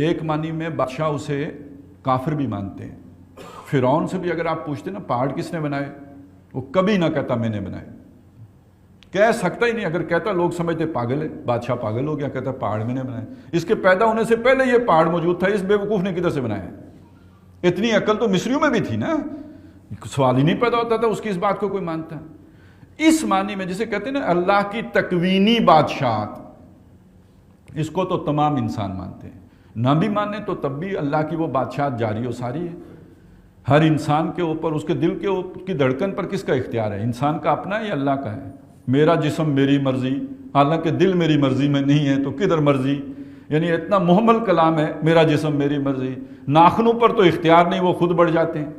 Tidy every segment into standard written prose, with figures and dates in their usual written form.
ایک معنی میں بادشاہ اسے کافر بھی مانتے ہیں۔ فرعون سے بھی اگر آپ پوچھتے نا پہاڑ کس نے بنائے، وہ کبھی نہ کہتا میں نے بنائے، کہہ سکتا ہی نہیں۔ اگر کہتا لوگ سمجھتے پاگل ہے، بادشاہ پاگل ہو گیا، کہتا پہاڑ میں نے بنائے۔ اس کے پیدا ہونے سے پہلے یہ پہاڑ موجود تھا، اس بے وقوف نے کدھر سے بنایا؟ اتنی عقل تو مصریوں میں بھی تھی نا، سوال ہی نہیں پیدا ہوتا تھا اس کی اس بات کو کوئی مانتا۔ اس معنی میں جسے کہتے ہیں نا اللہ کی تکوینی بادشاہت، اس کو تو تمام انسان مانتے ہیں، نہ بھی مانے تو تب بھی اللہ کی وہ بادشاہت جاری و ساری ہے۔ ہر انسان کے اوپر، اس کے دل کے اوپر کی دھڑکن پر کس کا اختیار ہے؟ انسان کا اپنا ہے یا اللہ کا ہے؟ میرا جسم میری مرضی، حالانکہ دل میری مرضی میں نہیں ہے تو کدھر مرضی؟ یعنی اتنا محمل کلام ہے، میرا جسم میری مرضی۔ ناخنوں پر تو اختیار نہیں، وہ خود بڑھ جاتے ہیں۔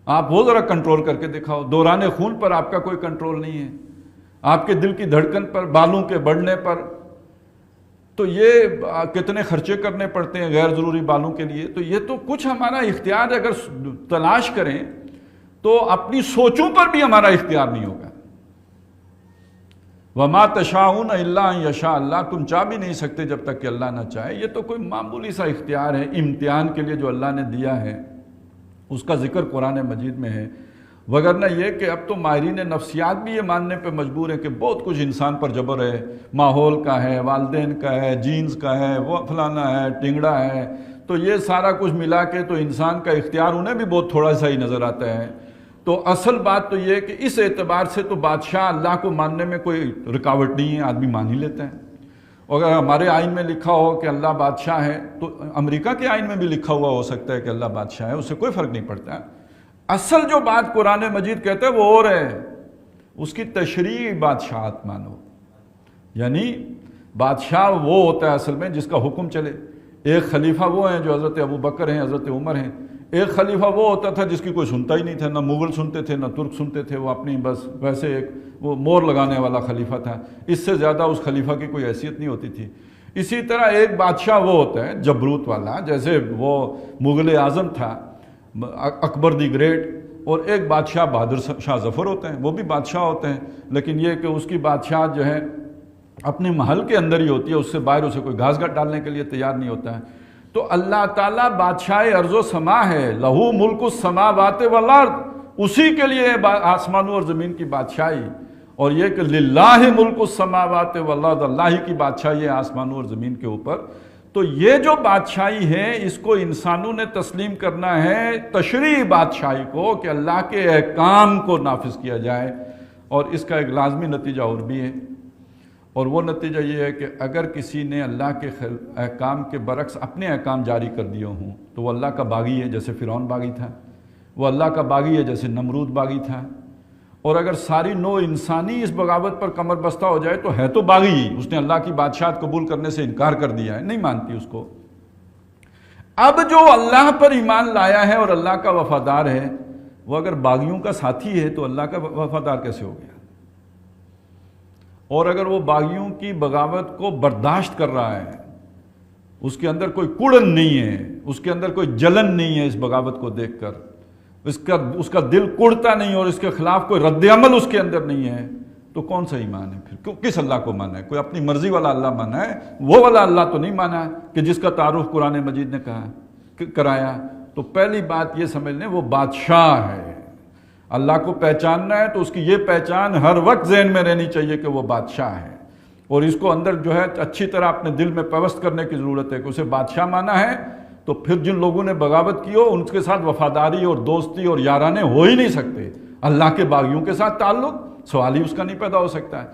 آپ وہ ذرا کنٹرول کر کے دکھاؤ۔ دوران خون پر آپ کا کوئی کنٹرول نہیں ہے، آپ کے دل کی دھڑکن پر، بالوں کے بڑھنے پر۔ تو یہ کتنے خرچے کرنے پڑتے ہیں غیر ضروری بالوں کے لیے۔ تو یہ تو کچھ ہمارا اختیار اگر تلاش کریں تو اپنی سوچوں پر بھی ہمارا اختیار نہیں ہوگا۔ وَمَا تَشَاءُونَ إِلَّا أَن يَشَاءَ اللَّهُ، تم چاہ بھی نہیں سکتے جب تک کہ اللہ نہ چاہے۔ یہ تو کوئی معمولی سا اختیار ہے امتحان کے لیے جو اللہ نے دیا ہے، اس کا ذکر قرآن مجید میں ہے۔ وگرنہ یہ کہ اب تو ماہرین نفسیات بھی یہ ماننے پہ مجبور ہیں کہ بہت کچھ انسان پر جبر ہے، ماحول کا ہے، والدین کا ہے، جینز کا ہے، وہ فلانا ہے، ٹنگڑا ہے۔ تو یہ سارا کچھ ملا کے تو انسان کا اختیار انہیں بھی بہت تھوڑا سا ہی نظر آتا ہے۔ تو اصل بات تو یہ کہ اس اعتبار سے تو بادشاہ اللہ کو ماننے میں کوئی رکاوٹ نہیں ہے، آدمی مان ہی لیتا ہے۔ اور اگر ہمارے آئین میں لکھا ہو کہ اللہ بادشاہ ہے تو امریکہ کے آئین میں بھی لکھا ہوا ہو سکتا ہے کہ اللہ بادشاہ ہے، اس سے کوئی فرق نہیں پڑتا۔ اصل جو بات قرآن مجید کہتا ہے وہ اور ہے، اس کی تشریع بادشاہت مانو۔ یعنی بادشاہ وہ ہوتا ہے اصل میں جس کا حکم چلے۔ ایک خلیفہ وہ ہیں جو حضرت ابو بکر ہیں، حضرت عمر ہیں۔ ایک خلیفہ وہ ہوتا تھا جس کی کوئی سنتا ہی نہیں تھا، نہ مغل سنتے تھے نہ ترک سنتے تھے، وہ اپنی بس ویسے ایک وہ مور لگانے والا خلیفہ تھا، اس سے زیادہ اس خلیفہ کی کوئی حیثیت نہیں ہوتی تھی۔ اسی طرح ایک بادشاہ وہ ہوتا ہے جبروت والا، جیسے وہ مغل اعظم تھا اکبر دی گریٹ، اور ایک بادشاہ بہادر شاہ ظفر ہوتے ہیں، وہ بھی بادشاہ ہوتے ہیں، لیکن یہ کہ اس کی بادشاہت جو ہے اپنے محل کے اندر ہی ہوتی ہے، اس سے باہر اسے کوئی گھاس گھٹ ڈالنے کے لیے تیار نہیں ہوتا ہے۔ تو اللہ تعالیٰ بادشاہ ارض و سما ہے، لہو ملک السماوات والارض، اسی کے لیے آسمانوں اور زمین کی بادشاہی۔ اور یہ کہ للہ ملک السماوات والارض، اللہ ہی کی بادشاہی ہے آسمانوں اور زمین کے اوپر۔ تو یہ جو بادشاہی ہے اس کو انسانوں نے تسلیم کرنا ہے تشریع بادشاہی کو، کہ اللہ کے احکام کو نافذ کیا جائے۔ اور اس کا ایک لازمی نتیجہ اور بھی ہے، اور وہ نتیجہ یہ ہے کہ اگر کسی نے اللہ کے احکام کے برعکس اپنے احکام جاری کر دیے ہوں تو وہ اللہ کا باغی ہے، جیسے فرعون باغی تھا۔ وہ اللہ کا باغی ہے جیسے نمرود باغی تھا۔ اور اگر ساری نوع انسانی اس بغاوت پر کمر بستہ ہو جائے تو ہے تو باغی ہی، اس نے اللہ کی بادشاہت قبول کرنے سے انکار کر دیا ہے، نہیں مانتی اس کو۔ اب جو اللہ پر ایمان لایا ہے اور اللہ کا وفادار ہے، وہ اگر باغیوں کا ساتھی ہے تو اللہ کا وفادار کیسے ہو گیا؟ اور اگر وہ باغیوں کی بغاوت کو برداشت کر رہا ہے، اس کے اندر کوئی کڑن نہیں ہے، اس کے اندر کوئی جلن نہیں ہے اس بغاوت کو دیکھ کر، اس کا دل کڑتا نہیں اور اس کے خلاف کوئی رد عمل اس کے اندر نہیں ہے، تو کون سا ایمان ہے پھر؟ کس اللہ کو مانا ہے؟ کوئی اپنی مرضی والا اللہ مانا ہے؟ وہ والا اللہ تو نہیں مانا کہ جس کا تعارف قرآن مجید نے کرایا۔ تو پہلی بات یہ سمجھ لیں وہ بادشاہ ہے۔ اللہ کو پہچاننا ہے تو اس کی یہ پہچان ہر وقت ذہن میں رہنی چاہیے کہ وہ بادشاہ ہے، اور اس کو اندر جو ہے اچھی طرح اپنے دل میں پیوست کرنے کی ضرورت ہے کہ اسے بادشاہ مانا ہے۔ تو پھر جن لوگوں نے بغاوت کی ہو ان کے ساتھ وفاداری اور دوستی اور یارانے ہو ہی نہیں سکتے۔ اللہ کے باغیوں کے ساتھ تعلق سوال ہی اس کا نہیں پیدا ہو سکتا ہے۔